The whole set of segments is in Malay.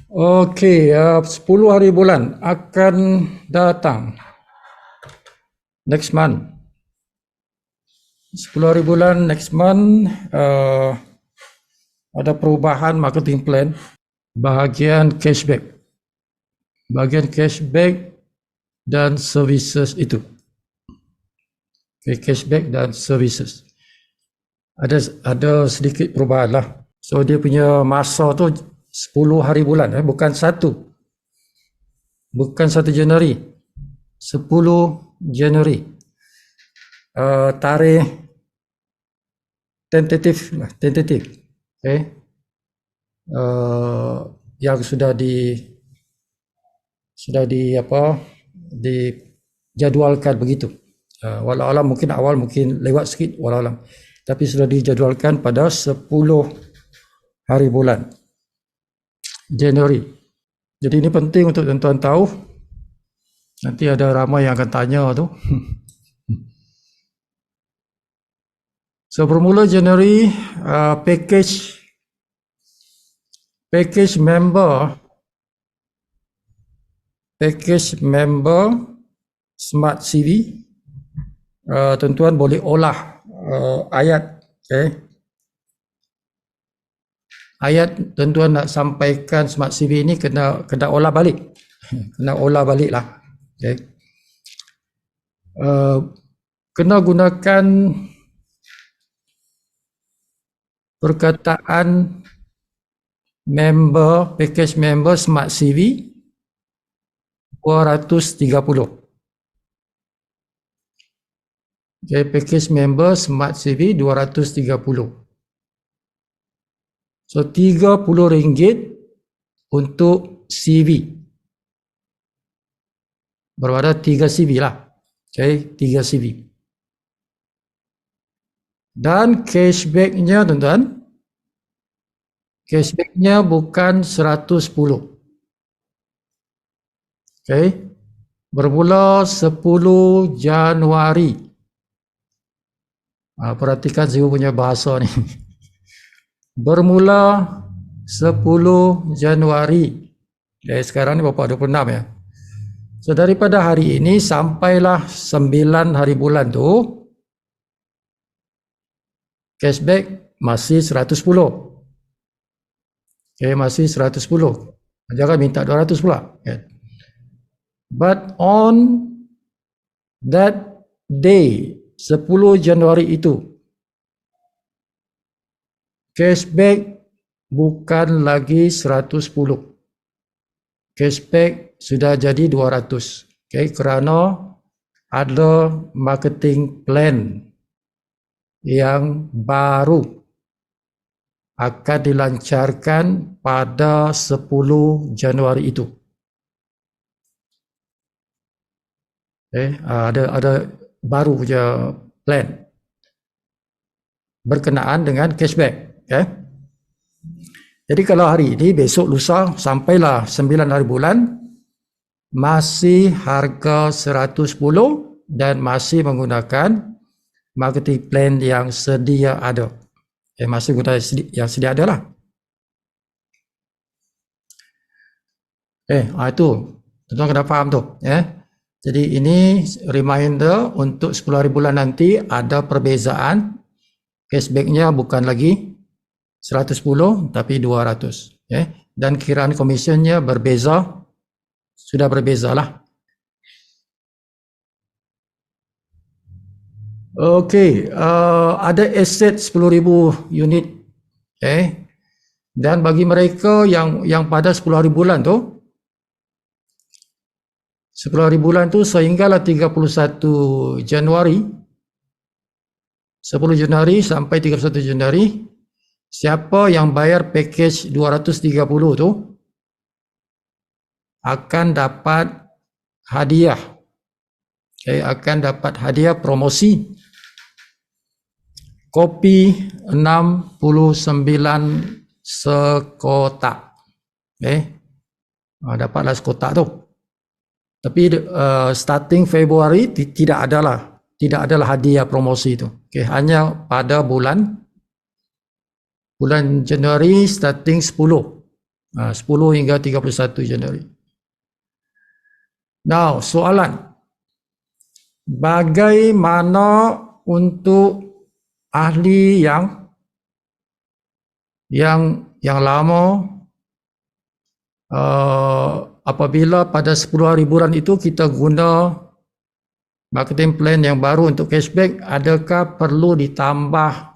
Okey, 10 hari bulan akan datang next month. 10 hari bulan next month, ada perubahan marketing plan bahagian cashback. Bahagian cashback dan services itu. Okay, cashback dan services. Ada sedikit perubahan lah. So dia punya masa tu 10 hari bulan, bukan 1 Januari, 10 Januari. Tarikh tentatif, okay. Yang sudah dijadualkan begitu. Walau alam mungkin awal mungkin lewat sikit, walau alam, tapi sudah dijadualkan pada 10 hari bulan Januari. Jadi ini penting untuk tuan-tuan tahu. Nanti ada ramai yang akan tanya tu. So bermula Januari, package member Smart CV, tuan-tuan boleh olah ayat, okay. Ayat tuan-tuan nak sampaikan Smart CV ini kena olah balik. Kena olah balik lah, okay. Kena gunakan perkataan package member Smart CV 230. Okay, package member Smart CV 230. So RM30 untuk CV. Berada 3 CV lah. Okay, 3 CV. Dan cashbacknya tuan-tuan, cashbacknya bukan 110. Okay, bermula 10 Januari. Perhatikan saya punya bahasa ni. Bermula 10 Januari. Sekarang ni berapa? 26 ya. So daripada hari ini sampailah 9 hari bulan tu, cashback masih 110. Okay, masih 110. Jangan minta 200 pula. Okay. But on that day, 10 Januari itu, cashback bukan lagi 110. Cashback sudah jadi 200. Okay, kerana ada marketing plan yang baru akan dilancarkan pada 10 Januari itu. Okay, ada baru punya plan berkenaan dengan cashback. Okay. Jadi kalau hari ini, besok, lusa, sampailah 9 hari bulan, masih harga 110 dan masih menggunakan marketing plan yang sedia ada. Masih guna yang sedia ada lah. Itu tuan-tuan kena faham tu. Jadi ini reminder untuk 10 hari bulan nanti ada perbezaan. Cashbacknya bukan lagi 110 tapi 200. Dan kiraan komisionnya berbeza. Sudah berbeza lah. Okey, ada aset 10,000 unit. Dan bagi mereka yang pada 10 hari bulan tu, 10 hari bulan tu sehinggalah 31 Januari, 10 Januari sampai 31 Januari, siapa yang bayar package 230 tu akan dapat hadiah. Akan dapat hadiah promosi kopi 69 sekotak. Dapatlah sekotak tu. Tapi starting Februari tidak adalah hadiah promosi itu. Hanya pada bulan Januari starting 10. 10 hingga 31 Januari. Now, soalan. Bagaimana untuk ahli yang lama, apabila pada 10 hari bulan itu kita guna marketing plan yang baru untuk cashback, adakah perlu ditambah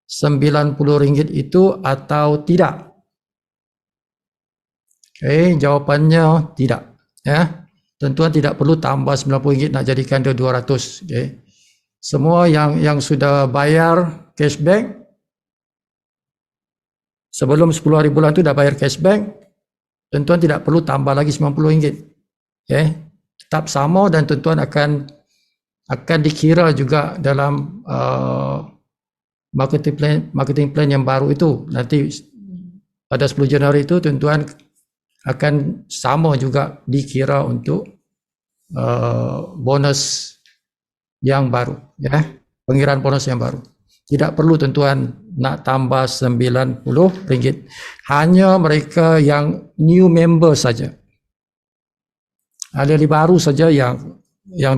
RM90 itu atau tidak? Okay, jawapannya tidak. Ya, tuan-tuan tidak perlu tambah RM90 nak jadikan dia 200. Okay. Semua yang sudah bayar cashback sebelum 10 hari bulan itu dah bayar cashback, tuan-tuan tidak perlu tambah lagi RM90. Okay. Tetap sama dan tuan-tuan akan dikira juga dalam marketing plan yang baru itu. Nanti pada 10 Januari itu tuan-tuan akan sama juga dikira untuk bonus yang baru, ya, pengiraan bonus yang baru. Tidak perlu tuan-tuan nak tambah RM90, hanya mereka yang new member saja, ahli baru saja yang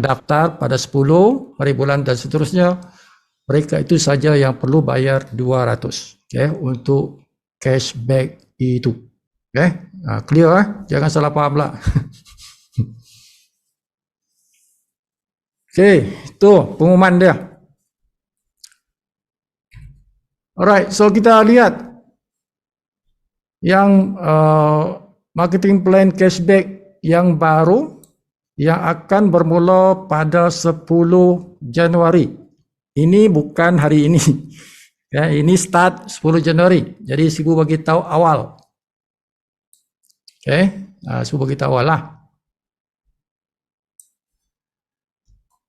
daftar pada 10 hari bulan dan seterusnya, mereka itu saja yang perlu bayar 200, okay, untuk cashback itu. Okay, clear, jangan salah faham lah. Okay, itu pengumuman dia. Alright, so kita lihat yang marketing plan cashback yang baru yang akan bermula pada 10 Januari. Ini bukan hari ini. Ya, ini start 10 Januari. Jadi Sibu bagi tahu awal. Okay, Sibu bagi tahu awal lah.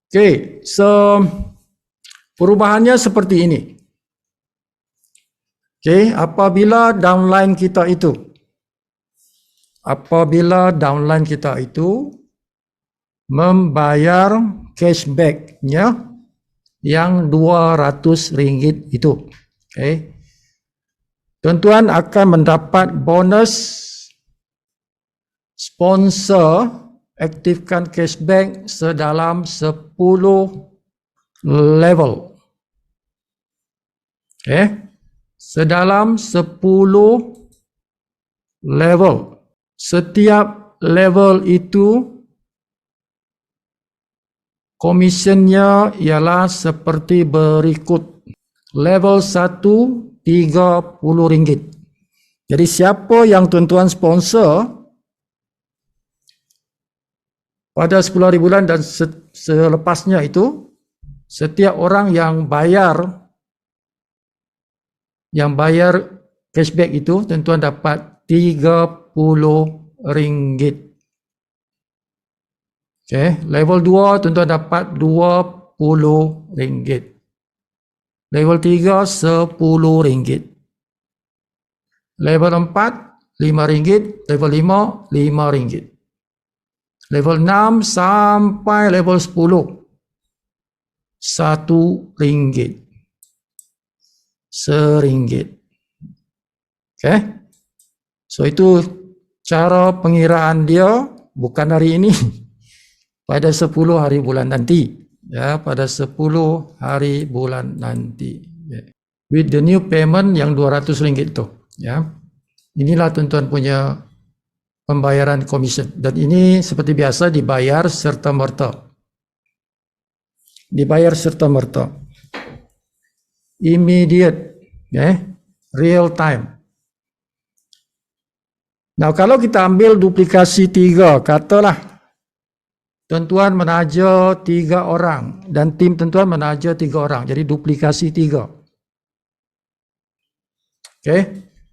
Okay, so perubahannya seperti ini. Okay, apabila downline kita itu membayar cashbacknya yang RM200 itu, okay, tuan-tuan akan mendapat bonus sponsor aktifkan cashback sedalam 10 level. Okay, sedalam 10 level. Setiap level itu komisinya ialah seperti berikut. Level 1 RM30. Jadi siapa yang tuan-tuan sponsor pada 10 hari bulan dan selepasnya itu, setiap orang yang bayar cashback itu, tuan-tuan dapat RM30. Okay, level 2 tuan-tuan dapat RM20. Level 3 RM10. Level 4 RM5. Level 5 RM5. Level 6 sampai level 10 RM1. RM1. Okay, so itu cara pengiraan dia, bukan hari ini. Pada 10 hari bulan nanti, ya, pada 10 hari bulan nanti, ya. With the new payment yang RM200 itu, ya. Inilah tuan-tuan punya pembayaran komisen, dan ini seperti biasa dibayar serta merta. Immediate, real time. Nah, kalau kita ambil duplikasi 3, katalah tuan-tuan menaja 3 orang dan tim tuan-tuan menaja 3 orang, jadi duplikasi 3. Okay,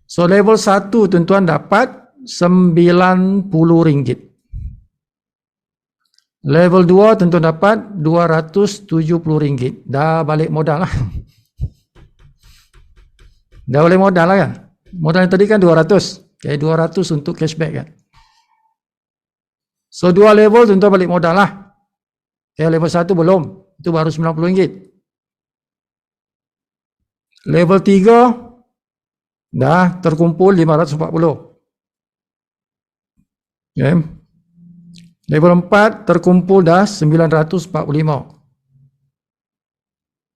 so level 1 tuan-tuan dapat RM90. Level 2 tuan-tuan dapat RM270. Dah balik modal lah. Dah balik modal lah kan. Modal yang tadi kan 200. Okay, 200 untuk cashback kan. So 2 level tuan-tuan balik modal lah. Okay, level 1 belum. Itu baru RM90. Level 3 dah terkumpul RM540. Okay. Level 4 terkumpul dah 945.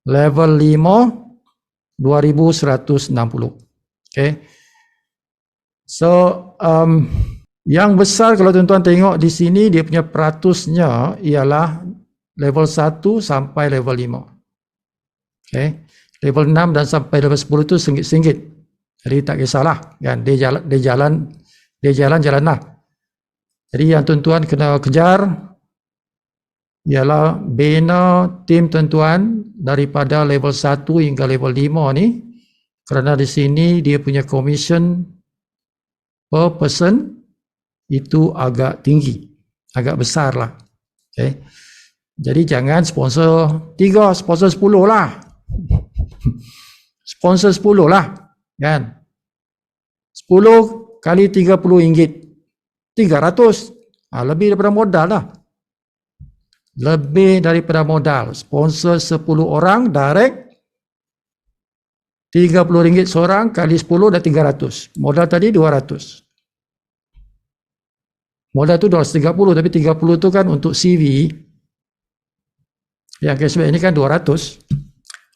Level 5 2160. Okay. So yang besar kalau tuan-tuan tengok di sini dia punya peratusnya ialah level 1 sampai level 5. Okay. Level 6 dan sampai level 10 tu singgit-singgit. Jadi tak kisahlah kan, dia jalan lah. Jadi yang tuan-tuan kena kejar ialah bina tim tuan-tuan daripada level 1 hingga level 5 ni, kerana di sini dia punya commission per person itu agak tinggi, agak besar lah. Okay. Jadi jangan sponsor 3, sponsor 10 lah. Sponsor 10 lah kan. 10 kali RM30, 300. Lebih daripada modal lah. Lebih daripada modal. Sponsor 10 orang direct, RM30 seorang kali 10 dah 300. Modal tadi 200. Modal tu 230, tapi 30 tu kan untuk CV. Yang cashback ini kan 200.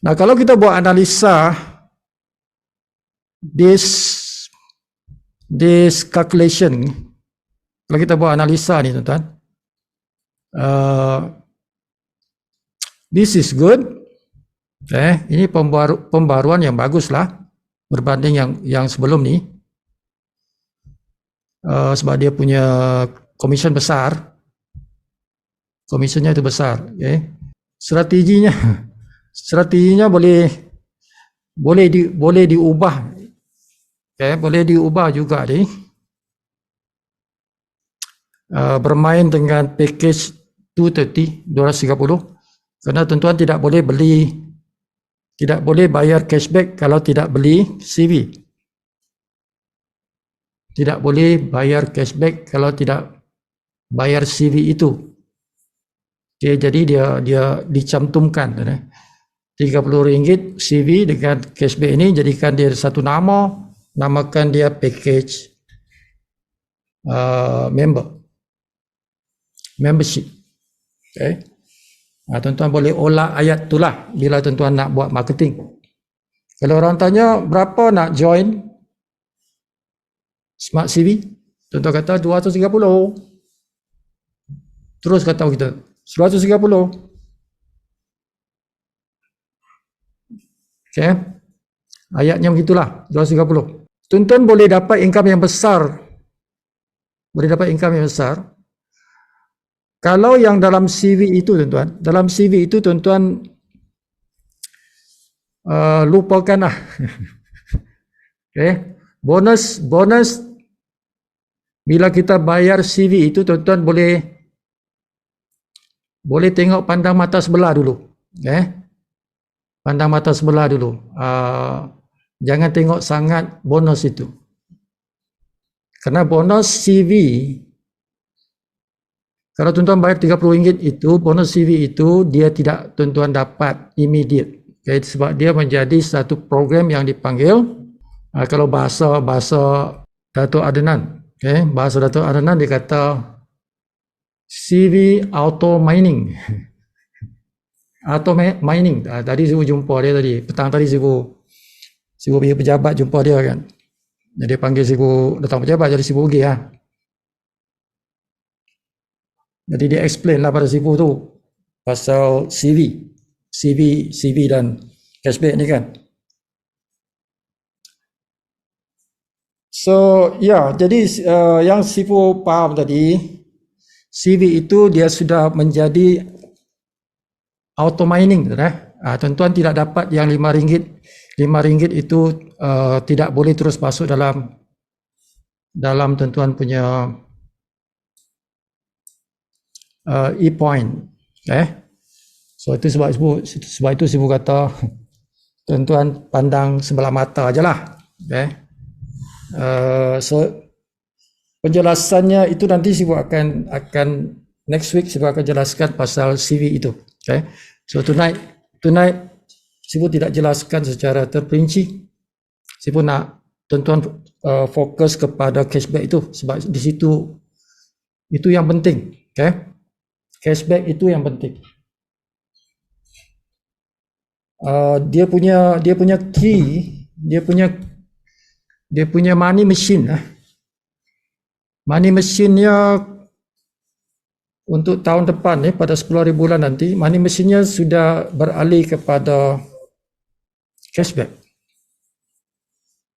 Nah, kalau kita buat analisa this calculation, kalau kita buat analisa ni tuan-tuan, this is good. Ini pembaruan yang bagus lah berbanding yang sebelum ni. Sebab dia punya commission besar, commissionnya itu besar. Okay. Strateginya boleh diubah. Okay, boleh diubah juga ni. Bermain dengan package 230, kerana tuan-tuan tidak boleh bayar cashback kalau tidak beli CV. Tidak boleh bayar cashback kalau tidak bayar CV itu. Okay, jadi dia dicantumkan RM30 CV dengan cashback ini, jadikan dia satu nama, namakan dia package membership. Okay. Tuan-tuan boleh olah ayat itulah bila tuan-tuan nak buat marketing. Kalau orang tanya berapa nak join Smart CV, tuan-tuan kata 230. Terus kata kita 130. Okay. Ayatnya begitulah, 230. Tuan-tuan boleh dapat income yang besar. Kalau yang dalam CV itu tuan-tuan, lupakanlah. Okay. Bonus bila kita bayar CV itu, tuan-tuan boleh tengok pandang mata sebelah dulu. Pandang mata sebelah dulu. Jangan tengok sangat bonus itu. Kerana bonus CV, kalau tuan-tuan bayar RM30 itu, bonus CV itu dia tidak tuan-tuan dapat immediate. Okay, sebab dia menjadi satu program yang dipanggil, kalau bahasa Dato' Adnan, okay, bahasa Dato' Adnan dia kata CV auto mining. Auto mining. Tadi saya jumpa dia tadi. Petang tadi saya pergi pejabat jumpa dia kan. Jadi panggil saya datang pejabat, jadi saya pergi lah. Jadi dia explain lah pada saya tu pasal CV dan cashback ni kan. So jadi yang Sifu paham tadi, CV itu dia sudah menjadi auto mining. Tuan-tuan tidak dapat yang RM5 itu tidak boleh terus masuk dalam tuan-tuan punya e-point. So itu sebab itu Sifu kata tuan-tuan pandang sebelah mata aja lah. So penjelasannya itu nanti Sifu akan next week Sifu akan jelaskan pasal CV itu. So tonight Sifu tidak jelaskan secara terperinci. Sifu nak tuan-tuan fokus kepada cashback itu, sebab di situ Itu yang penting, okay? Cashback itu yang penting. Dia punya key, dia punya money machine. Money machine-nya untuk tahun depan pada 10 hari bulan nanti, money machine-nya sudah beralih kepada cashback.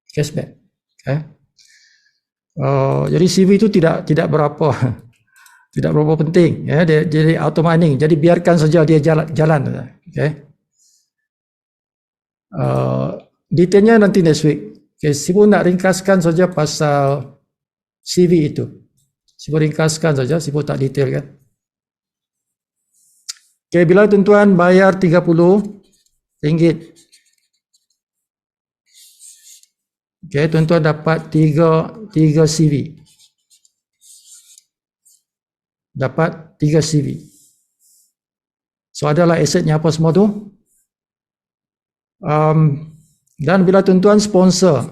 Okay? Jadi CV itu tidak berapa tidak berapa penting, ya. Dia jadi auto mining. Jadi biarkan saja dia jalan. Okay? Detailnya nanti next week. Okay, Sibu nak ringkaskan saja pasal CV itu. Sibu ringkaskan saja, Sibu tak detail kan. Okay, bila tuan-tuan bayar RM30, okay, tuan-tuan dapat 3 CV. Dapat 3 CV. So adalah asetnya apa semua tu. Dan bila tuan-tuan sponsor,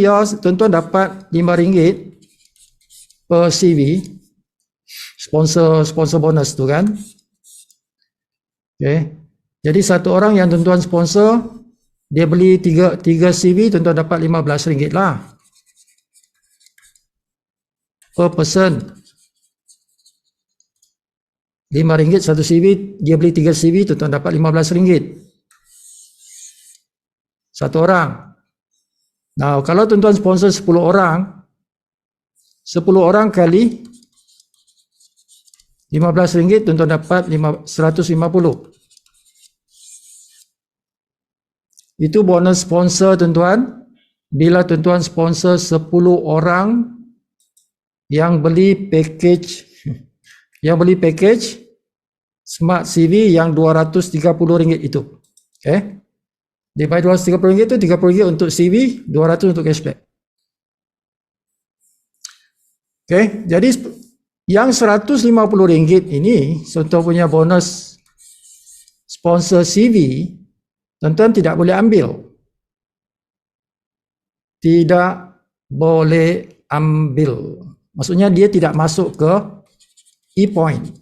ya, tuan-tuan dapat RM5 per CV. Sponsor bonus tu kan. Okay. Jadi satu orang yang tuan-tuan sponsor, dia beli 3 CV, tuan-tuan dapat RM15 lah per person. RM5 satu CV, dia beli 3 CV, tuan-tuan dapat RM15 satu orang. Nah, kalau tuan-tuan sponsor 10 orang, 10 orang kali RM15, tuan-tuan dapat 150. Itu bonus sponsor, tuan-tuan. Bila tuan-tuan sponsor 10 orang yang beli package Smart CV yang RM230 itu. Okay. Divide RM230 itu RM30 untuk CV, RM200 untuk cashback. Okay. Jadi yang RM150 ini, contoh punya bonus sponsor CV, tuan-tuan tidak boleh ambil. Tidak boleh ambil. Maksudnya dia tidak masuk ke e-point.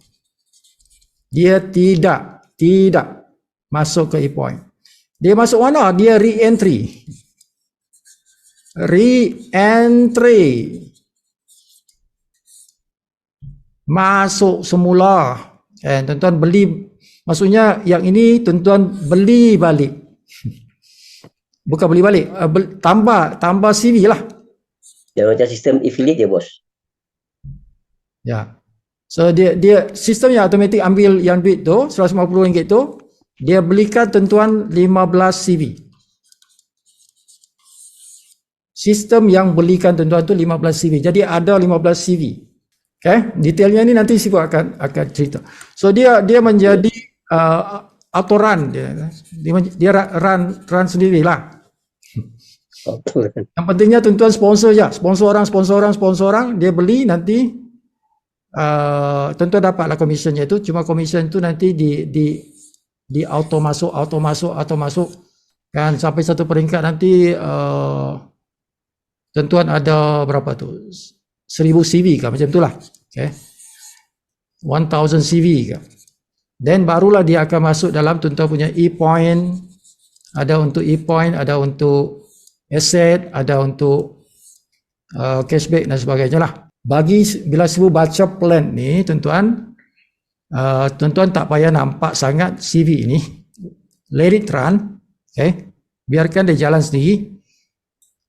Dia tidak masuk ke e-point. Dia masuk mana? Dia re-entry. Masuk semula. Tuan-tuan beli, maksudnya yang ini tuan-tuan beli balik. Bukan beli balik, tambah CV lah. Dia macam sistem affiliate dia, bos. Ya. So dia sistem yang automatik ambil yang duit tu, RM150 tu, dia belikan tuan-tuan 15 CV. Sistem yang belikan tuan-tuan tu 15 CV. Jadi ada 15 CV. Okay? Detailnya ni nanti Sibu akan cerita. So dia menjadi auto run dia run sendirilah. Yang pentingnya tuan-tuan sponsor je. Sponsor orang, dia beli nanti tuan-tuan dapatlah commissionnya itu. Cuma commission tu nanti di auto masuk kan sampai satu peringkat nanti tuan-tuan ada berapa tu? 1000 CV kan, macam itulah. Okay. 1000 CV kan. Then barulah dia akan masuk dalam tuan-tuan punya e-point. Ada untuk e-point, ada untuk asset, ada untuk cashback dan sebagainya lah. Bila Sibu baca plan ni, tuan-tuan tak payah nampak sangat CV ini. Let it run. Okay. Biarkan dia jalan sendiri.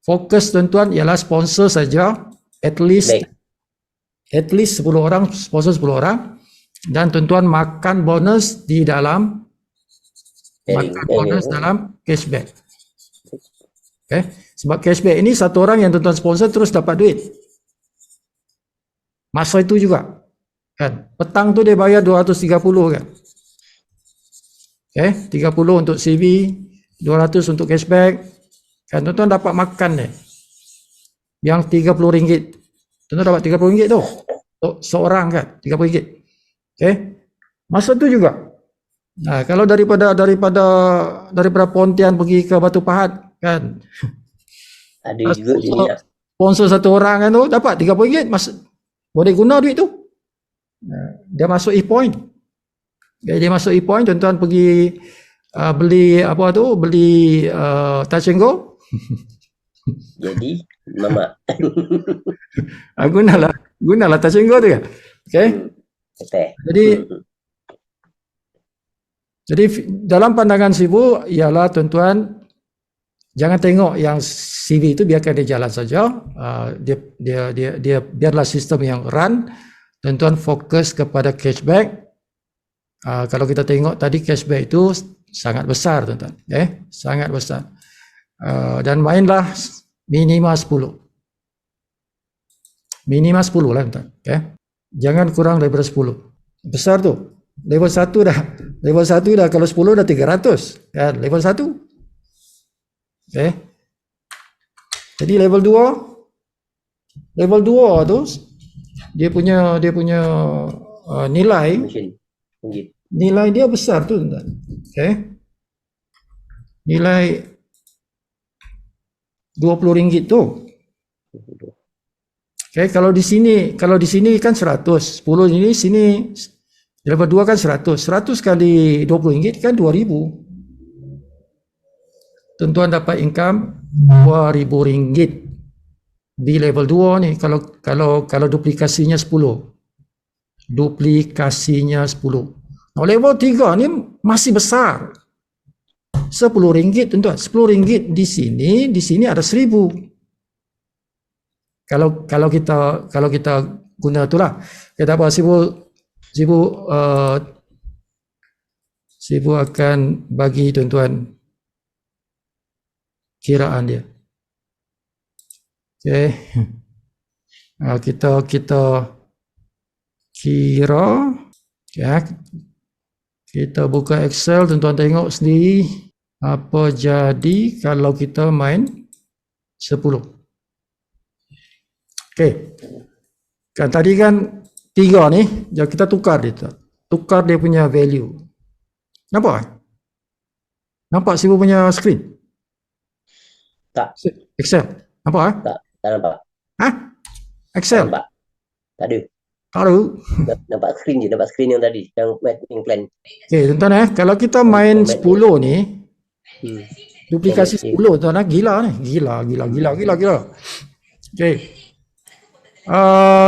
Fokus tuan-tuan ialah sponsor saja. At least 10 orang, sponsor 10 orang. Dan tuan-tuan makan bonus di dalam dalam cashback. Okay. Sebab cashback ini satu orang yang tuan-tuan sponsor terus dapat duit. Masa itu juga. Kan? Petang tu dia bayar 230 kan. Okay. 30 untuk CV, 200 untuk cashback. Kan tuan-tuan dapat makan ni. Yang RM30. Tuan-tuan dapat RM30 tu. Seorang kan, RM30. Okay. Masa tu juga. Nah, kalau daripada Pontian pergi ke Batu Pahat kan. Ada juga sponsor satu orang kan tu dapat RM30, boleh guna duit tu. Dia masuk e-point. Dia masuk e-point, tuan-tuan pergi beli apa tu, beli touch and go. Jadi mama. Gunalah touch and go tu kan. Okay. Betul. Jadi dalam pandangan Sibu ialah tuan-tuan jangan tengok yang CV itu, biarkan dia jalan saja. Dia biarlah sistem yang run. Tuan-tuan fokus kepada cashback. Kalau kita tengok tadi cashback itu sangat besar tuan-tuan. Sangat besar. Dan mainlah minimal 10. Minimal 10 lah tuan-tuan. Jangan kurang daripada 10. Besar tu. Level 1 dah. Level 1 dah, kalau 10 dah 300. Kan? Level 1. Jadi level 2. Level 2 tu dia punya nilai dia besar tu tuan-tuan. Nilai RM20 tu. Kalau di sini kan 100, 10 ini sini level 2 kan 100. 100 kali RM20 kan RM2,000. Tuan-tuan dapat income RM2,000 di level 2 ni kalau duplikasinya 10. Duplikasinya 10. Nah, level 3 ni masih besar. RM10 tuan-tuan. RM10 di sini ada RM1,000. Kalau kita guna itulah. Kita apa Sibu akan bagi tuan-tuan kiraan dia. Kita kira, kita buka Excel, tuan-tuan tengok sendiri apa jadi kalau kita main 10. Kan tadi kan 3 ni, kita tukar dia punya value. Nampak Sibu punya screen? Tak. Excel. Nampak? Tak nampak. Excel. Nampak. Tak ada. Tak ada. Nampak screen yang tadi, yang mapping plan. Tuan-tuan kalau kita main 10 ni, duplikasi 10 tuan-tuan, gila ni. Gila.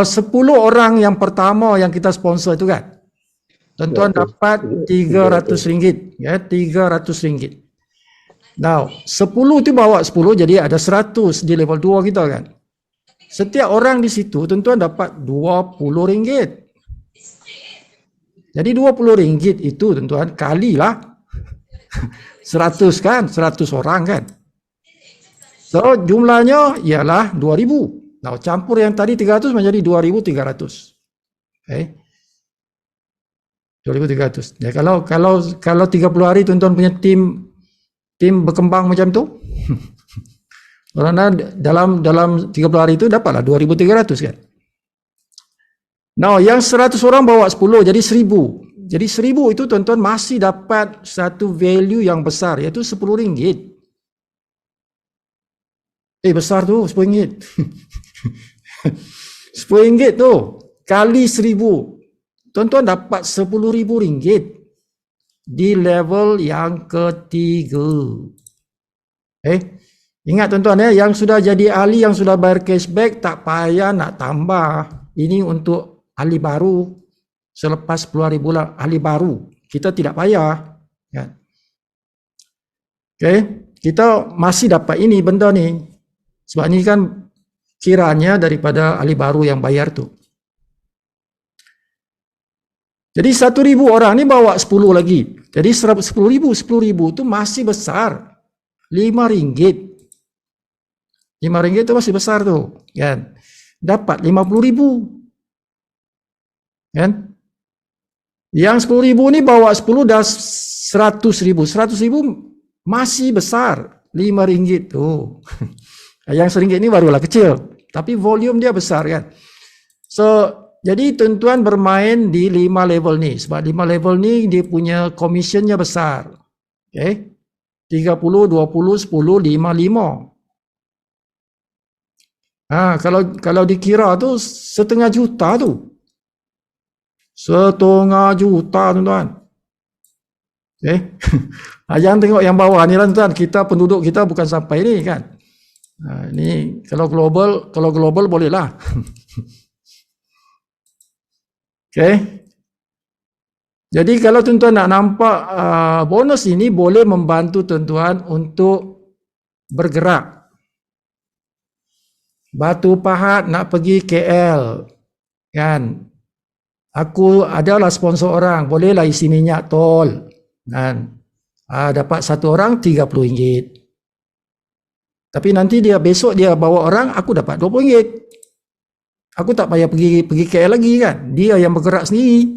10 orang yang pertama yang kita sponsor itu kan, tuan-tuan dapat RM300. RM300. Now, 10 tu bawa 10, jadi ada 100 di level 2 kita kan. Setiap orang di situ tuan-tuan dapat RM20. Jadi RM20 itu tuan-tuan kalilah 100 kan, 100 orang kan. So jumlahnya ialah 2,000. Nah, campur yang tadi 300 menjadi 2,300. 2,300. Ya, kalau 30 hari tuan-tuan punya tim berkembang macam tu, karena dalam 30 hari itu dapatlah 2,300 kan. Nah, yang 100 orang bawa 10 jadi 1,000. Jadi 1,000 itu tuan-tuan masih dapat satu value yang besar, iaitu RM10. Besar tu RM10. RM10 tu kali 1,000. Tuan-tuan dapat RM10,000 di level yang ketiga. Ingat tuan-tuan yang sudah jadi ahli, yang sudah bayar cashback, tak payah nak tambah. Ini untuk ahli baru. Selepas 10 hari bulan, ahli baru. Kita tidak payah. Kita masih dapat ini benda ni. Sebab ini kan kiranya daripada ahli baru yang bayar tu. Jadi 1,000 orang ni bawa 10 lagi. Jadi 10,000 tu masih besar. RM5. RM5 tu masih besar tu. Kan? Dapat RM50,000. Kan? Yang 10,000 ni bawa 10 dah RM100,000. RM100,000 masih besar. RM5 tu. Yang RM1 ni barulah kecil. Tapi volume dia besar kan. So, jadi tuan-tuan bermain di 5 level ni. Sebab 5 level ni dia punya commissionnya besar. 30, 20, 10, 5, 5. Kalau dikira tu setengah juta tu. Setengah juta tuan-tuan. Jangan tengok yang bawah ni lah tuan. Kita penduduk kita bukan sampai ni kan. Ni kalau global boleh lah. Jadi kalau tuan-tuan nak nampak bonus ini boleh membantu tuan-tuan untuk bergerak. Batu Pahat nak pergi KL kan. Aku adalah sponsor orang, bolehlah isi minyak tol kan. Dapat satu orang RM30. Tapi nanti besok dia bawa orang, aku dapat RM20. Aku tak payah pergi KL lagi kan. Dia yang bergerak sendiri.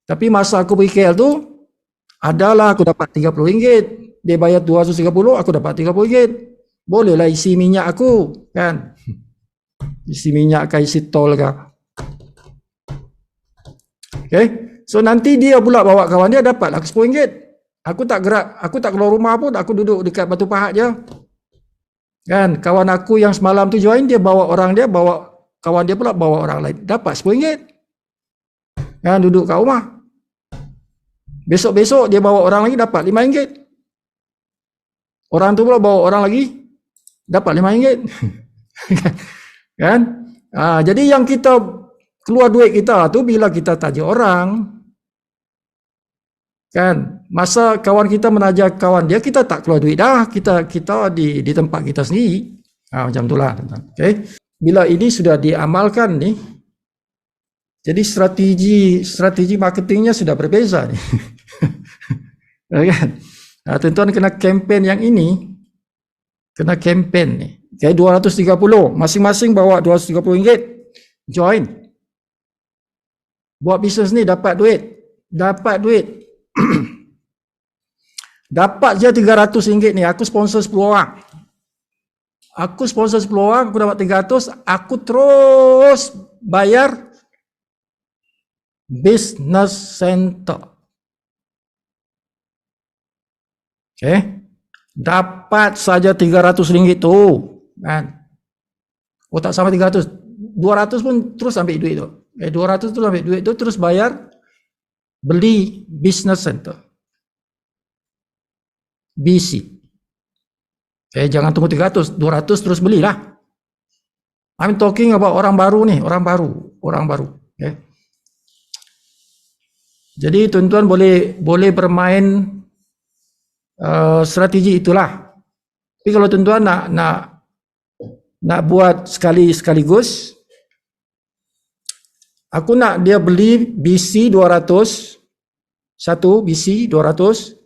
Tapi masa aku pergi KL tu, adalah aku dapat RM30. Dia bayar RM230, aku dapat RM30. Bolehlah isi minyak aku kan. Isi minyak ke, isi tol ke. So nanti dia pula bawa kawan dia, dapatlah RM10. Aku tak gerak, aku tak keluar rumah pun, aku duduk dekat Batu Pahat je. Kan, kawan aku yang semalam tu join, dia bawa orang dia, bawa kawan dia pula bawa orang lain, dapat RM10. Kan, duduk kat rumah. Besok-besok dia bawa orang lagi, dapat RM5. Orang tu pula bawa orang lagi, dapat RM5. Kan? Jadi yang kita keluar duit kita tu bila kita taja orang. Kan, masa kawan kita menaja kawan dia, kita tak keluar duit dah, kita di tempat kita sendiri. Macam itulah. Bila ini sudah diamalkan ni, jadi strategi marketingnya sudah berbeza ni. Kan? Tuan-tuan kena kempen yang ini, kena kempen ni. RM230, masing-masing bawa RM230, join. Buat bisnes ni dapat duit. Dapat je RM300 ni, aku sponsor 10 orang. Aku dapat 300, aku terus bayar business center. Dapat saja RM300 tu kan. Tak sama 300, 200 pun terus ambil duit tu. 200 tu ambil duit tu, terus bayar beli business center. BC. Jangan tunggu 300, 200 terus belilah. I'm talking about orang baru ni, orang baru. Jadi tuan-tuan boleh bermain strategi itulah. Tapi kalau tuan-tuan nak buat sekaligus, aku nak dia beli BC 200, satu BC 200,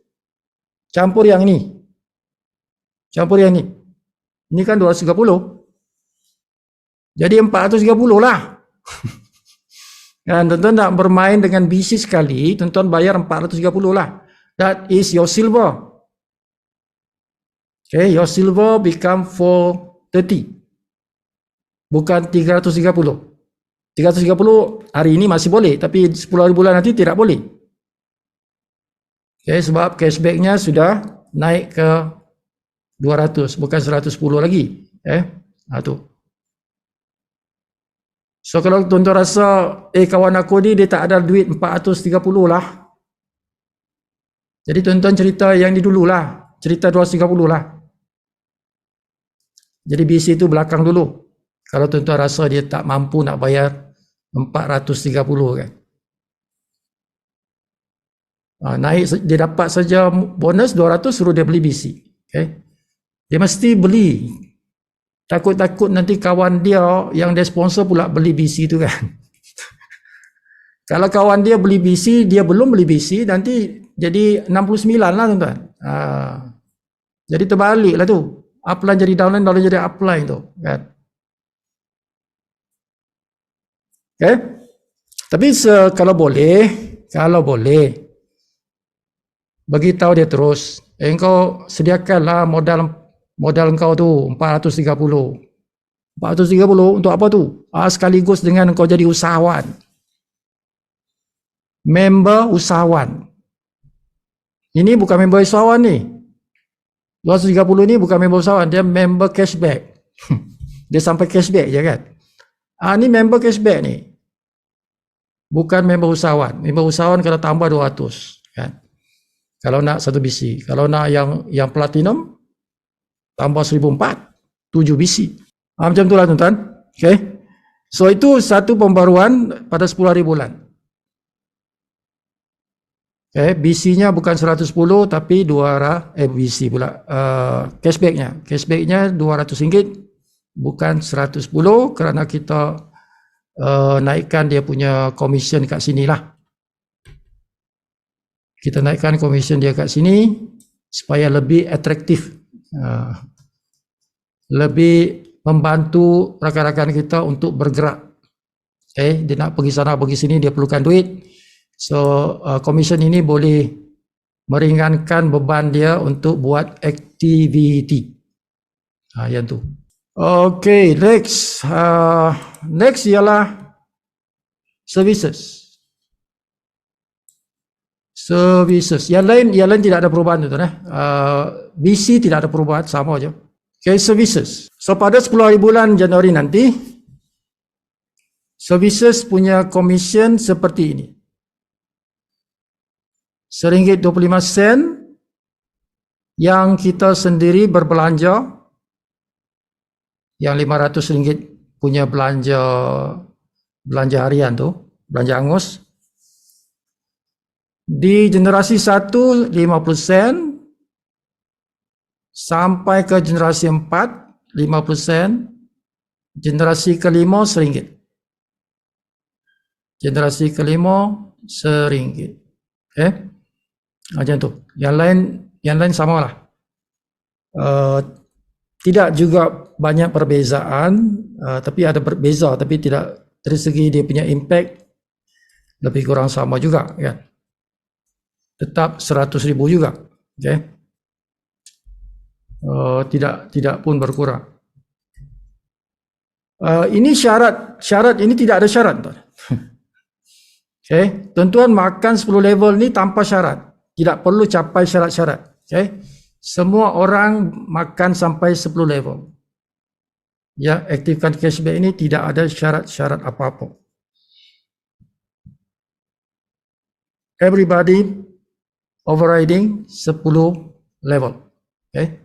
campur yang ni. Ini kan 230. Jadi 430 lah. Dan tuan-tuan nak bermain dengan BC sekali, tuan-tuan bayar 430 lah. That is your silver. Your silver become 430. Bukan 330. 330 hari ini masih boleh, tapi 10 hari bulan nanti tidak boleh. Sebab cashbacknya sudah naik ke 200, bukan 110 lagi. Tu. So kalau tuan-tuan rasa, kawan aku ni dia tak ada duit 430 lah. Jadi tuan-tuan cerita yang ni dulu lah. Cerita 230 lah. Jadi BC tu belakang dulu. Kalau tuan-tuan rasa dia tak mampu nak bayar 430 kan. Naik, dia dapat saja bonus 200, suruh dia beli BC. Dia mesti beli. Takut-takut nanti kawan dia yang dia sponsor pula beli BC tu kan. Kalau kawan dia beli BC, dia belum beli BC, nanti jadi 69 lah tuan-tuan. Jadi terbalik lah tu. Upline jadi downline, downline jadi upline tu kan. Tapi kalau boleh bagi tahu dia terus, engkau sediakanlah modal engkau tu 430 untuk apa tu? Sekaligus dengan engkau jadi usahawan, member usahawan. Ini bukan member usahawan ni, 230 ni bukan member usahawan, dia member cashback. Dia sampai cashback je kan. Ni member cashback ni. Bukan member usahawan. Member usahawan kalau tambah 200 kan. Kalau nak 1 BC. Kalau nak yang platinum tambah 1,400, 7 BC. Macam itulah tuan-tuan. Okay. So itu satu pembaruan pada 10 hari bulan. Okay, BC-nya bukan 110 tapi BC pula. Cashback-nya. Cashback-nya RM200 bukan 110 kerana kita naikkan dia punya commission kat sini lah. Kita naikkan commission dia kat sini supaya lebih atraktif. Lebih membantu rakan-rakan kita untuk bergerak. Okay, dia nak pergi sana pergi sini, dia perlukan duit. So commission ini boleh meringankan beban dia untuk buat aktiviti. Yang tu. Okay, next. Next ialah services. Services. Yang lain tidak ada perubahan tu, BC tidak ada perubahan, sama aja. Okay, services. So pada 10 hari bulan Januari nanti, services punya commission seperti ini. RM1.25 yang kita sendiri berbelanja, yang RM500 punya belanja harian tu, belanja angus. Di generasi 1 50 sampai ke generasi 4 50 generasi kelima RM1. Generasi kelima RM1. Okay? Macam tu. Yang lain samalah. Tidak juga banyak perbezaan, tapi ada berbeza, tapi tidak dari segi dia punya impact lebih kurang sama juga kan. Tetap 100,000 juga. Okay? Tidak pun berkurang. Ini syarat ini tidak ada syarat. Okay? Tuan-tuan makan 10 level ni tanpa syarat. Tidak perlu capai syarat-syarat. Okay? Semua orang makan sampai 10 level. Ya, aktifkan cashback ini tidak ada syarat-syarat apa-apa. Everybody overriding 10 level. Okay?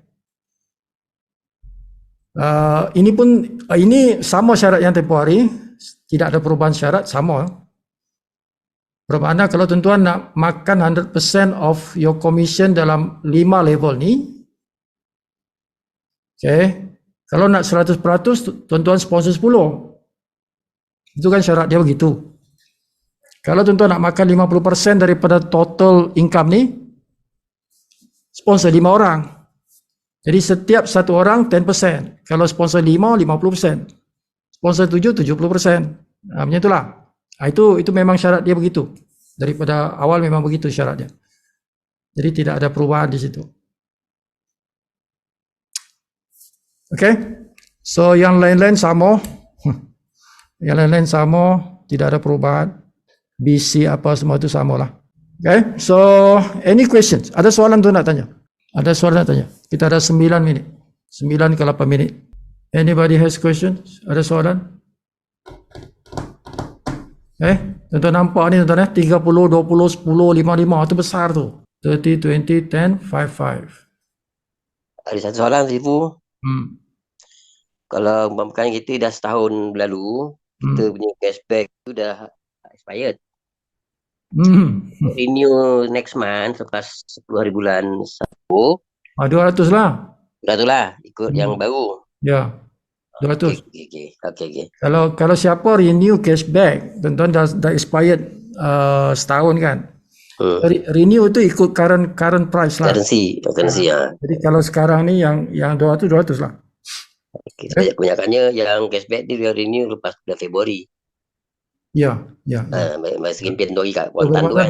Ini sama syarat yang tempoh hari, tidak ada perubahan syarat, sama. Bermakna kalau tuan-tuan nak makan 100% of your commission dalam 5 level ni, okay, kalau nak 100% tuan-tuan sponsor 10. Itu kan syarat dia begitu. Kalau tuan-tuan nak makan 50% daripada total income ni, sponsor 5 orang. Jadi setiap satu orang 10%. Kalau sponsor 5, 50%. Sponsor 7, 70%. Macam itulah. Itu memang syarat dia begitu. Daripada awal memang begitu syaratnya. Jadi tidak ada perubahan di situ. Okay. So yang lain-lain sama. Yang lain-lain sama. Tidak ada perubahan. BC apa semua itu samalah. Okay. So any questions? Ada soalan tu nak tanya? Ada soalan nak tanya? Kita ada 9 minit. 9 ke 8 minit. Anybody has questions? Ada soalan? Tuan-tuan nampak ni tuan-tuan 30, 20, 10, 55 tu besar tu. 30, 20, 10, 5, 5. Ada satu soalan Sifu. Kalau umpamakan kita dah setahun berlalu, kita punya cashback tu dah expired. Renew next month lepas 10 hari bulan 1. 200 lah. 200 lah ikut yang baru. Ya. 200. Okay. Kalau siapa renew cashback, tuan-tuan dah expired setahun kan. Renew tu ikut current price lah. Currency ya. Jadi kalau sekarang ni yang 200 lah. Okay. Kebanyakannya yang cashback dia renew lepas bulan Februari. Ya. Masih kempen doi kat Kuantan tu kan.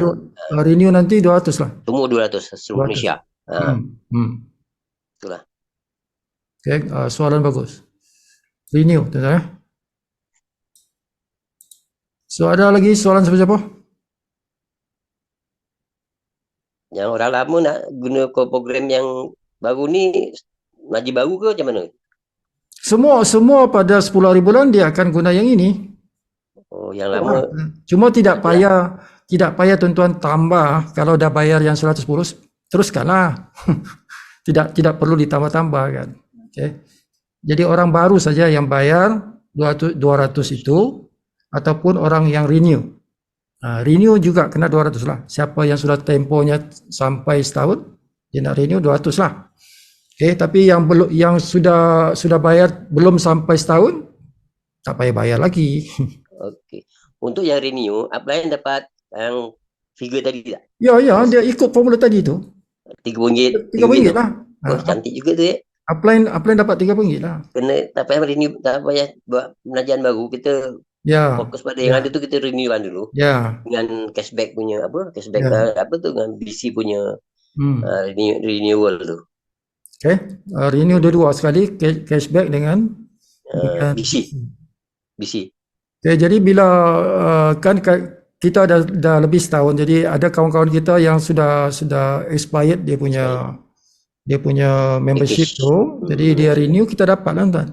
Renew nanti 200 lah. Semua 200 seluruh Malaysia. Itulah. Okay, soalan bagus. Renew, tuan-tuan. So ada lagi soalan siapa-siapa? Yang orang lama nak guna program yang baru ni, ngaji baru ke macam mana? Semua pada 10 hari bulan dia akan guna yang ini. Oh, yang lama. Cuma tidak payah tuan-tuan tambah kalau dah bayar yang 110 teruskanlah. Tidak perlu ditambah-tambah kan. Okay. Jadi orang baru saja yang bayar 200 itu ataupun orang yang renew. Renew juga kena 200 lah. Siapa yang sudah tempohnya sampai setahun dia nak renew 200 lah. Okay, tapi yang sudah bayar belum sampai setahun tak payah bayar lagi. Okey. Untuk yang renew, apply dapat yang figure tadi tak? Ya, dia ikut formula tadi tu. RM30. RM3 lah. Oh, cantik juga tu ya. Apply dapat RM3 lah. Kena tak payah renew, tak payah buat penajian baru. Kita fokus pada yang ada tu, kita renewan dulu. Dengan cashback punya cashback apa tu, dengan BC punya renewal tu. Okay, renew dua sekali, cashback dengan BC. Okay, jadi bila kan kita dah lebih setahun, jadi ada kawan-kawan kita yang sudah expired dia punya membership tu, jadi dia renew, kita dapat lah tuan.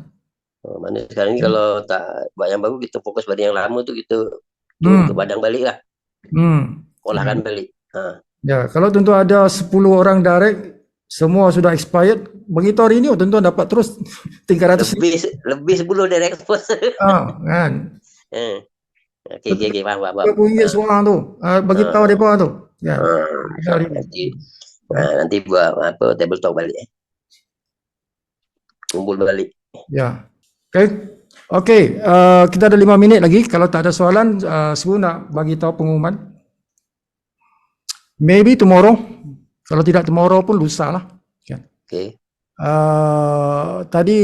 Mana sekarang ni kalau tak buat yang baru, kita fokus pada yang lama tu, kita turun ke padang balik lah. Olahkan balik. Ya, kalau tuan-tuan ada 10 orang direct semua sudah expired, begitu renew tuan-tuan dapat terus 300 lebih 10 direct sponsor. Kan. Okey, faham. RM30 seorang tu. Bagi tahu depa tu. Ya. Nanti buat table talk balik. Kumpul balik. Ya. Okey, kita ada 5 minit lagi. Kalau tak ada soalan, Sibu nak bagi tahu pengumuman. Maybe tomorrow. Kalau tidak tomorrow pun lusa lah. Okey. Tadi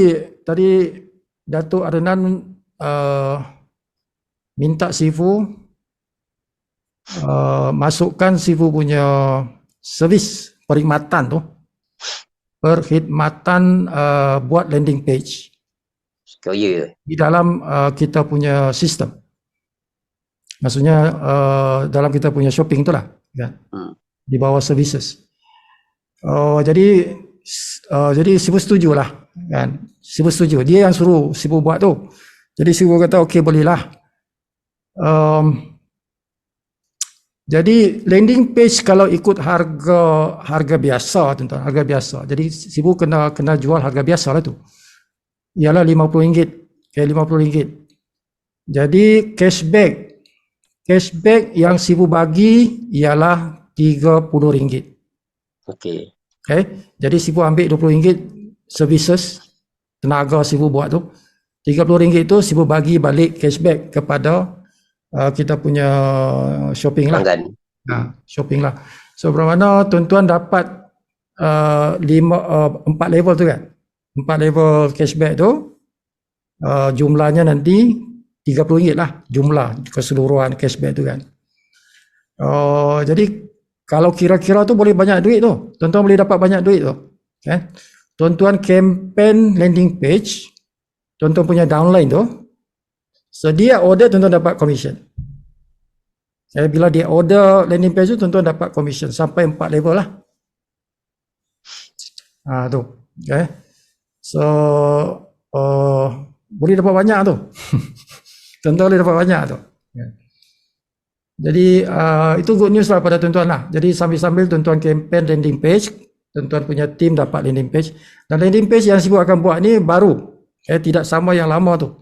Datuk Adnan minta Sifu masukkan Sifu punya servis perkhidmatan tu. Perkhidmatan buat landing page. Di dalam kita punya sistem. Maksudnya dalam kita punya shopping tu lah. Kan? Di bawah services. Jadi Sifu setuju lah. Kan? Sifu setuju. Dia yang suruh Sifu buat tu. Jadi Sifu kata okey bolehlah. Jadi landing page kalau ikut harga biasa tuan-tuan, harga biasa. Jadi Sifu kena jual harga biasa lah tu. Ialah RM50. Okay, RM50. Jadi cashback yang Sifu bagi ialah RM30. Okey. Okay. Jadi Sifu ambil RM20 services tenaga Sifu buat tu. RM30 tu Sifu bagi balik cashback kepada kita punya shopping lah. Shopping lah. So bermakna tuan-tuan dapat 4 level tu kan. 4 level cashback tu jumlahnya nanti RM30 lah jumlah keseluruhan cashback tu kan. Jadi kalau kira-kira tu boleh banyak duit tu. Tuan-tuan boleh dapat banyak duit tu. Okay. Tuan-tuan campaign landing page, tuan-tuan punya downline tu, sedia order tuan-tuan dapat commission. Bila dia order landing page tu, tuan-tuan dapat commission sampai 4 level lah. Tu. Okay. So boleh dapat banyak tu. Tuan-tuan boleh dapat banyak tu. Jadi itu good news lah pada tuan-tuan lah. Jadi sambil-sambil tuan-tuan campaign landing page, tuan-tuan punya team dapat landing page. Dan landing page yang Sibu akan buat ni baru. Tidak sama yang lama tu.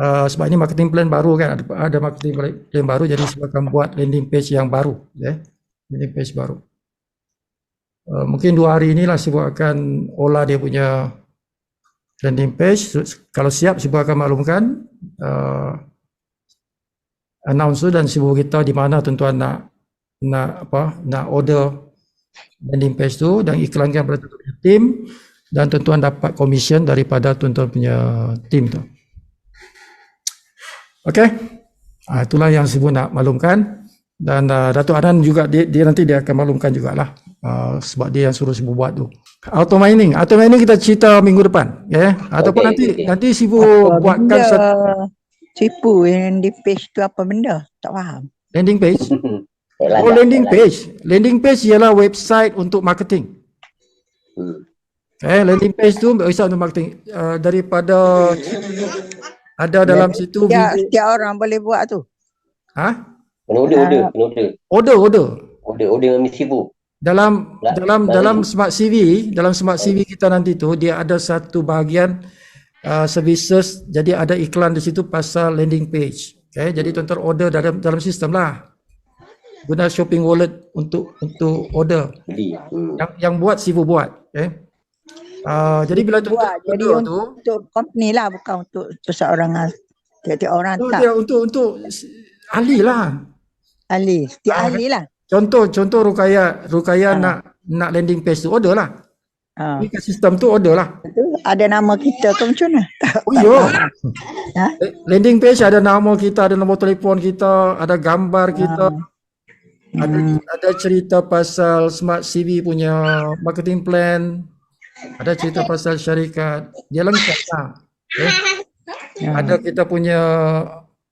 Sebab ini marketing plan baru kan. Ada marketing plan baru, jadi Sibu akan buat landing page yang baru. Landing page baru. Mungkin 2 hari inilah Sibu akan olah dia punya landing page. Kalau siap Sibu akan maklumkan announce dan Sibu beritahu di mana tuan-tuan nak order landing page tu dan iklankan pada tuan-tuan punya team, dan tuan-tuan dapat commission daripada tuan-tuan punya team tu. Okey. Itulah yang Sibu nak maklumkan, dan Datuk Adnan juga dia nanti dia akan maklumkan jugalah sebab dia yang suruh Sibu buat tu. Auto mining kita cerita minggu depan, ataupun nanti Sibu buatkan Sipu landing page tu apa benda? Tak faham. Landing page? Landing page. Landing page ialah website untuk marketing. Landing page tu bisa untuk marketing. Daripada ada dalam situ Setiap orang boleh buat tu. Kena order dengan misi bu. Dalam smart CV, kita nanti tu dia ada satu bahagian services, jadi ada iklan di situ pasal landing page. Jadi tuan-tuan order dalam sistem lah. Guna shopping wallet untuk order. Yang buat Sibu buat. Jadi bila buat, jadi untuk company lah, bukan untuk seseorang. Tiap-tiap orang tak. Dia untuk ahli lah. Ahli, setiap ahli lah. Contoh Rukaya nak landing page tu order lah. Ni kat sistem tu order lah. Ada nama kita ke macam mana? Oh ya. Landing page ada nama kita, ada nombor telefon kita, ada gambar kita. Ada cerita pasal Smart CV punya marketing plan. Ada cerita pasal syarikat. Dia lengkap lah. Ada kita punya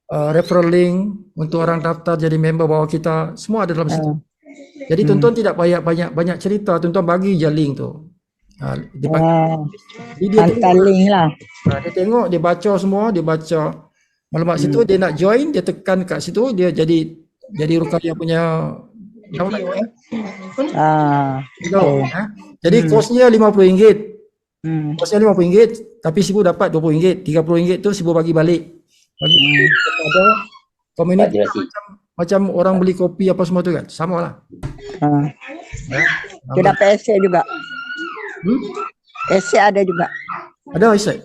referral link untuk orang daftar jadi member bawah kita. Semua ada dalam situ. Jadi tuan-tuan tidak payah banyak cerita. Tuan-tuan bagi je link tu. Dia link lah. Dia tengok, dia baca semua, dia baca maklumat situ, dia nak join, dia tekan kat situ, dia jadi Rukaya punya download. Jadi kosnya RM50. Kosnya RM50, tapi Sibu dapat RM20. RM30 tu Sibu bagi balik. Kepada komuniti macam orang beli kopi apa semua tu kan. Sama lah. Dia dapat aset juga. Aset ada juga. Ada aset.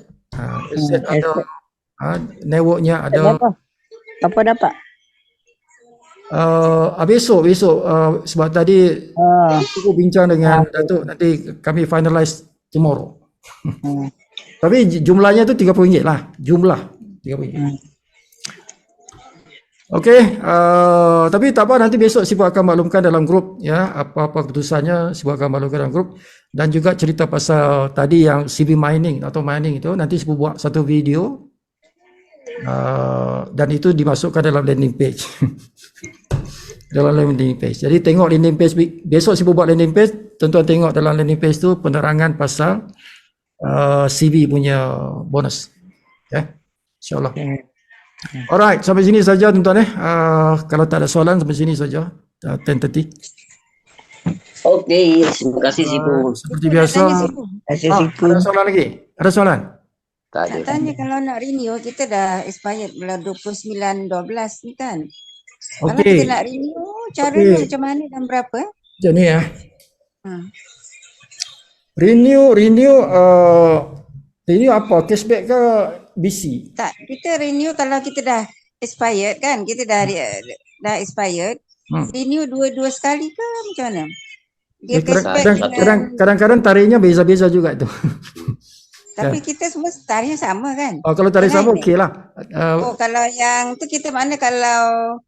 Aset ada. Networknya ada. Apa dapat? Besok sebab tadi aku bincang dengan Datuk, nanti kami finalize tomorrow. Tapi jumlahnya tu RM30 lah, jumlah RM30. Okey, tapi tak apa, nanti besok Sibu akan maklumkan dalam grup ya, apa-apa keputusannya Sibu akan maklumkan dalam grup, dan juga cerita pasal tadi yang CV mining atau mining itu nanti Sibu buat satu video dan itu dimasukkan dalam landing page. Dalam landing page. Jadi tengok landing page besok Sibu buat landing page, tuan-tuan tengok dalam landing page tu penerangan pasal CV punya bonus. InsyaAllah. Alright, sampai sini saja tuan-tuan kalau tak ada soalan sampai sini saja. 10:30. Okey, terima kasih Sibu. Seperti biasa. Ada soalan lagi? Ada soalan? Tak ada. Tanya kalau nak renew, kita dah expired bulan 29/12 ni kan. Kalau kita nak renew, caranya macam mana dan berapa? Macam ni ya. Renew apa? Cashback ke BC? Tak, kita renew kalau kita dah expired kan, kita dah expired. Renew dua-dua sekali ke macam mana? Dia kadang-kadang tariknya beza-beza juga tu. Tapi kita semua tariknya sama kan? Kalau tarik sama okey lah. Kalau yang tu kita mana kalau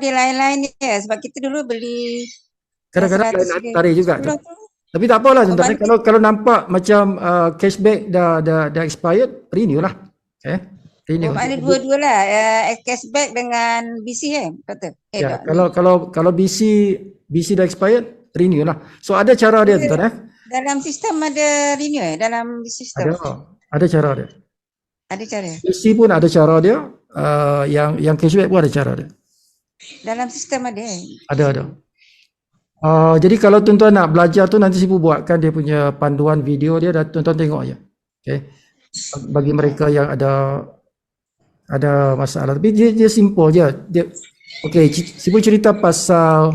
dia lain-lain ya, sebab kita dulu beli kadang-kadang tarik juga tu. Tapi tak apalah tuan-tuan, kalau nampak macam cashback dah expired, renew lah. Renew. Maknanya dua-dua lah, cashback dengan BC kata. Kalau BC dah expired, renew lah. So ada cara dia tuan-tuan Dalam sistem ada renew dalam sistem. Ada cara dia. Ada cara. BC pun ada cara dia, yang cashback pun ada cara dia. Dalam sistem ada. Ada. Jadi kalau tuan-tuan nak belajar tu nanti Sibu buatkan dia punya panduan video dia, dan tuan-tuan tengok aja. Okey. Bagi mereka yang ada masalah, tapi dia simple je. Okey, Sibu cerita pasal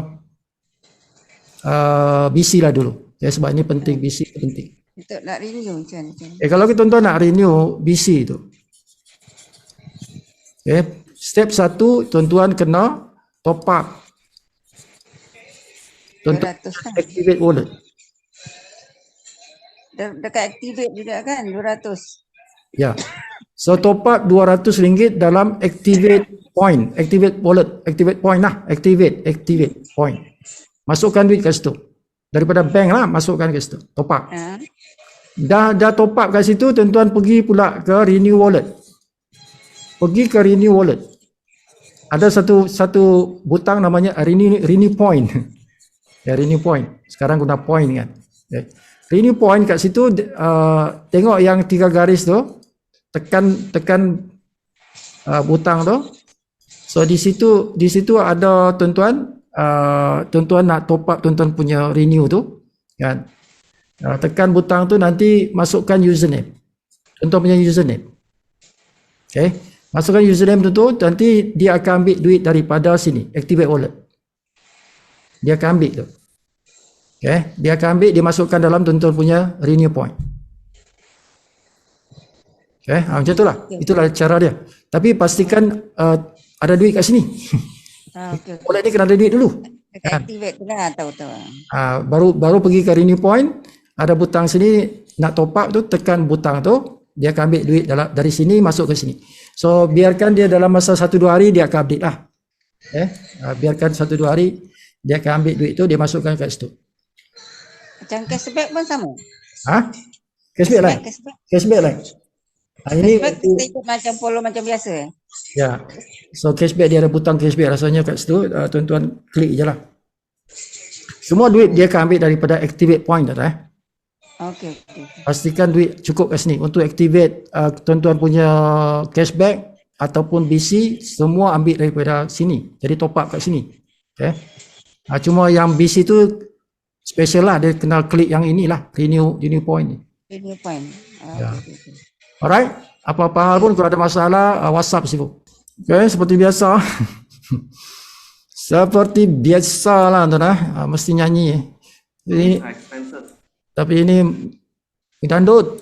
BC lah dulu. Sebab ini penting, BC penting. Untuk nak renew macam mana? Kalau tuan-tuan nak renew BC tu. Step 1 tuan-tuan kena top up. Tuan-tuan activate wallet. Dekat activate juga kan 200. Ya. So top up RM200 dalam activate point, activate wallet, activate point lah, activate point. Masukkan duit kat situ. Daripada bank lah, masukkan kat situ. Top up. Dah top up kat situ, tuan-tuan pergi pula ke renew wallet. Pergi ke renew wallet. Ada satu butang namanya renew point. Renew point. Sekarang guna point kan. renew point kat situ, tengok yang 3 garis tu, tekan butang tu. So di situ ada tuan-tuan, tuan-tuan nak top up tuan-tuan punya renew tu, kan. Tekan butang tu, nanti masukkan username. Tuan-tuan punya username. Okay. Masukkan username tu, nanti dia akan ambil duit daripada sini, activate wallet. Dia akan ambil tu. Okay. Dia akan ambil, dia masukkan dalam tuan-tuan punya renew point. Okay. Macam itulah. Itulah cara dia. Tapi pastikan ada duit kat sini. Wallet ni kena ada duit dulu. Activate tu lah, tahu. Baru pergi ke renew point, ada butang sini nak top up tu, tekan butang tu, dia akan ambil duit dari sini masuk ke sini. So biarkan dia dalam masa 1-2 hari dia akan update lah. Biarkan 1-2 hari dia akan ambil duit tu, dia masukkan kat situ. Macam cashback pun sama. Cashback lah. Cashback lah. Ini Cashback kita ikut macam follow macam biasa. Ya. So cashback dia ada butang cashback rasanya kat situ, tuan-tuan klik je lah. Semua duit dia akan ambil daripada activate point tu Okey. Pastikan duit cukup kat sini untuk activate tuan-tuan punya cashback ataupun BC, semua ambil daripada sini. Jadi top up kat sini. Okay. Cuma yang BC tu special lah, dia kena klik yang inilah, renew point ni. Renew point. Ya. Alright, apa-apa hal pun kalau ada masalah, WhatsApp sibuk. Okay, seperti biasa. Seperti biasa lah tuan, mesti nyanyi. Tapi ini dangdut.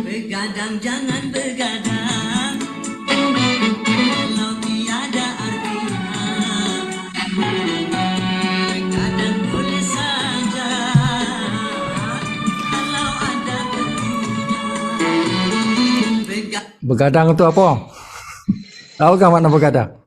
Begadang jangan begadang, kalau tiada artinya. Begadang boleh saja, kalau ada perlunya. Begadang tu apa? Tahu kan makna begadang?